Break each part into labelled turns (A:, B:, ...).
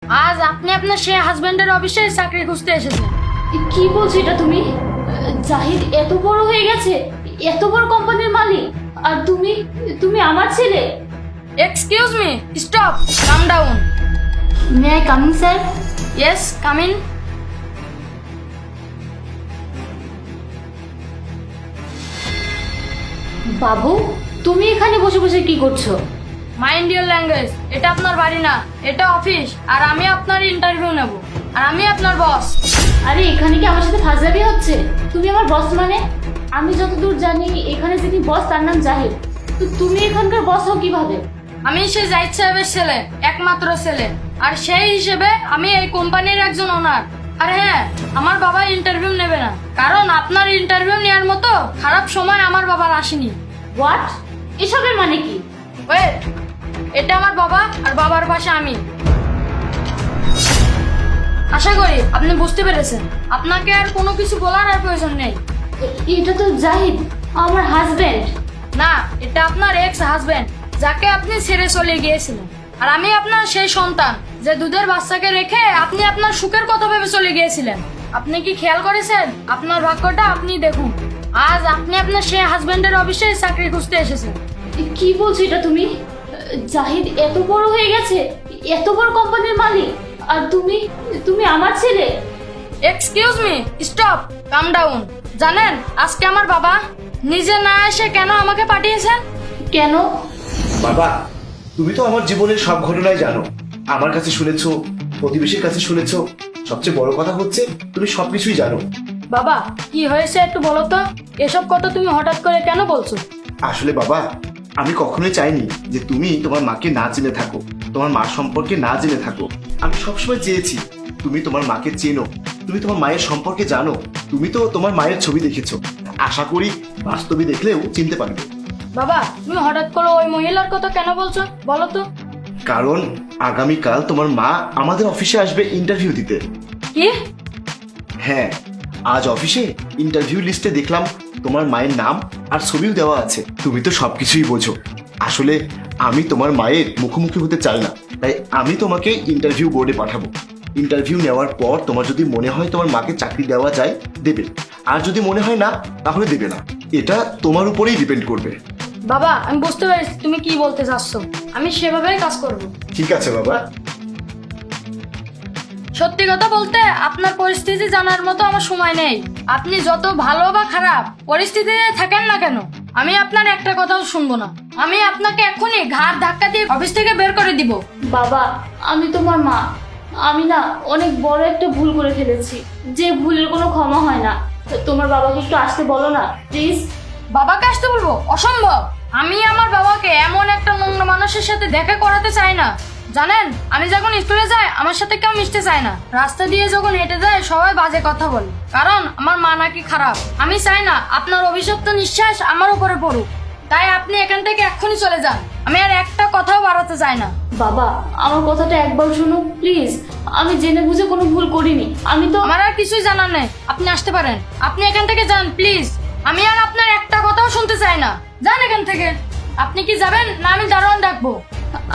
A: আজ আপনি আপনার সেই হাজবেন্ডের অফিসে চাকরি খুঁজতে এসেছেন।
B: কি বলছো এটা তুমি? জাহিদ এত বড় হয়ে গেছে, এত বড় কোম্পানির মালিক, আর তুমি তুমি আমার ছেলে?
A: Excuse me, stop, come down.
B: May I coming sir?
A: Yes, come in.
B: বাবু, তুমি এখানে বসে বসে কি করছো?
A: মাইন্ড ইউর ল্যাঙ্গুয়েজ, এটা আপনার বাড়ি না, এটা অফিস। আর আমি আপনার ইন্টারভিউ নেব, আর আমি আপনার বস।
B: আরে এখানে কি আমার সাথে ফাজলামি হচ্ছে? তুমি আমার বস মানে? আমি যতদূর জানি এখানে যিনি বস তার নাম জাহিদ। তো তুমি এখানকার বস হও কিভাবে?
A: আমি সেই জাহিদ সাহেবের ছেলে, একমাত্র ছেলে। আর সেই হিসেবে আমি এই কোম্পানির একজন ওনার। আর হ্যাঁ, আমার বাবা ইন্টারভিউ নেবে না, কারণ আপনার ইন্টারভিউ নেওয়ার মতো খারাপ সময় আমার বাবার আসেনি।
B: হোয়াট? এসবের মানে কি?
A: ওয়েট, এটা আমার বাবা, আর বাবার পাশে আমি। আশা করি আপনি বুঝতে পেরেছেন। আপনাকে আর কোনো কিছু বলার আর প্রয়োজন নেই।
B: এটা তো জাহিদ, আমার হাজবেন্ড।
A: না, এটা আপনার এক্স হাজবেন্ড, যাকে আপনি ছেড়ে চলে গিয়েছিলেন। আর আমি আপনার সেই সন্তান, যে দুধের বাচ্চাকে রেখে আপনি আপনার সুখের কথা ভেবে চলে গিয়েছিলেন। আপনি কি খেয়াল করেছেন? আপনার ভাগ্যটা আপনি দেখুন। আজ আপনি আপনার সেই হাজবেন্ডের অফিসে চাকরি খুঁজতে এসেছেন।
B: কি বলছো এটা তুমি? জাহিদ এত বড় হয়ে গেছে, এত বড় কোম্পানির মালিক, আর তুমি তুমি আমার ছেলে?
A: Excuse me, stop, come down. জানেন আজকে আমার বাবা নিজে না এসে কেন আমাকে পাঠিয়েছেন?
B: কেন?
C: বাবা, তুমি তো আমার জীবনের সব ঘটনাই জানো। আমার কাছে শুনেছো, প্রতিবেশীর কাছে শুনেছো, সবচেয়ে বড় কথা হচ্ছে তুমি সবকিছুই জানো।
A: বাবা, কি হয়েছে একটু বলো তো? এসব কথা তুমি হঠাৎ করে কেন বলছো?
C: আসলে বাবা, আমি কখনোই চাইনি যে তুমি তোমার মাকে না জেনে থাকো, তোমার মা সম্পর্কে না জেনে থাকো। আমি সবসময় চেয়েছি তুমি তোমার মাকে চেনো, তুমি তোমার মায়ের সম্পর্কে জানো। তুমি তো তোমার মায়ের ছবি দেখেছো, আশা করি বাস্তবে দেখলেও চিনতে পারবে।
A: বাবা, তুমি হঠাৎ করে ওই মহিলার কথা কেন বলছো বলো তো?
C: কারণ আগামীকাল তোমার মা আমাদের অফিসে আসবে ইন্টারভিউ দিতে।
A: কি?
C: হ্যাঁ, আজ অফিসে ইন্টারভিউ লিস্টে দেখলাম তোমার মায়ের নাম আর ছবিও দেওয়া আছে। তুমি তো সবকিছুই বোঝো। আসলে আমি তোমার মায়ের মুখোমুখি হতে চাই না, তাই আমি তোমাকে ইন্টারভিউ বোর্ডে পাঠাবো। ইন্টারভিউ নেওয়ার পর তোমার যদি মনে হয় তোমার মাকে চাকরি দেওয়া যায়, দেবে। আর যদি মনে হয় না, তাহলে দেবে না। এটা তোমার উপরেই ডিপেন্ড করবে।
A: বাবা, আমি বুঝতে পেরেছি তুমি কি বলতে চাচ্ছ। আমি সেভাবেই কাজ করব।
C: ঠিক আছে বাবা।
A: সত্যি কথা বলতে, আপনার পরিস্থিতি জানার মতো আমার সময় নেই। আপনি যত ভালো বা খারাপ পরিস্থিতিতে থাকেন না কেন, আমি আপনার একটা কথাও শুনবো না। আমি আপনাকে এক্ষুনি ঘাড় ধাক্কা দিয়ে অফিস থেকে বের করে দিব।
B: বাবা, আমি তোমার মা। আমি না অনেক বড় একটা ভুল করে ফেলেছি, যে ভুলের কোনো ক্ষমা হয় না। তো তোমার বাবাকে একটু আসতে বলো না প্লিজ।
A: বাবাকে আসতে বলবো? অসম্ভব। আমি আমার বাবাকে এমন একটা নোংরা মানুষের সাথে দেখা করাতে চাই না। জানেন, আমি যখন স্কুলে যাই আমার সাথে কেউ মিশতে চায় না। রাস্তা দিয়ে যখন হেঁটে যায় সবাই বাজে কথা বলে, কারণ আমার মা নাকি খারাপ। আমি চাই না আপনার অভিশপ্ত নিঃশ্বাস আমার উপরে পড়ুক। তাই আপনি এখান থেকে এক্ষুনি চলে যান। আমি আর একটা কথাও বাড়াতে চাই না।
B: বাবা, আমার কথাটা একবার শোনো প্লিজ। আমি জেনে বুঝে কোনো ভুল করিনি। আমি তো
A: আমার আর কিছুই জানার নেই। আপনি আসতে পারেন। আপনি এখান থেকে যান প্লিজ। আমি আর আপনার একটা কথাও শুনতে চাই না। যান এখান থেকে। আপনি কি যাবেন না আমি দারোয়ান ডাকবো?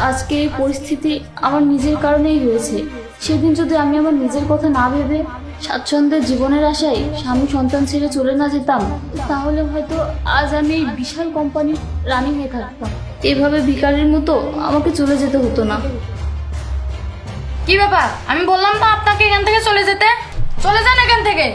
B: আজকে এই পরিস্থিতি আমার নিজের কারণেই হয়েছে। সেদিন যদি আমি আমার নিজের কথা না ভেবে স্বাচ্ছন্দ্যের জীবনের আশায় স্বামী সন্তান ছেড়ে চলে না যেতাম, তাহলে হয়তো আজ আমি এই বিশাল কোম্পানির রানী হয়ে থাকতাম। এভাবে ভিখারির মতো আমাকে চলে যেতে হতো না।
A: কি ব্যাপার? আমি বললাম না আপনাকে এখান থেকে চলে যেতে। চলে যান এখান থেকে।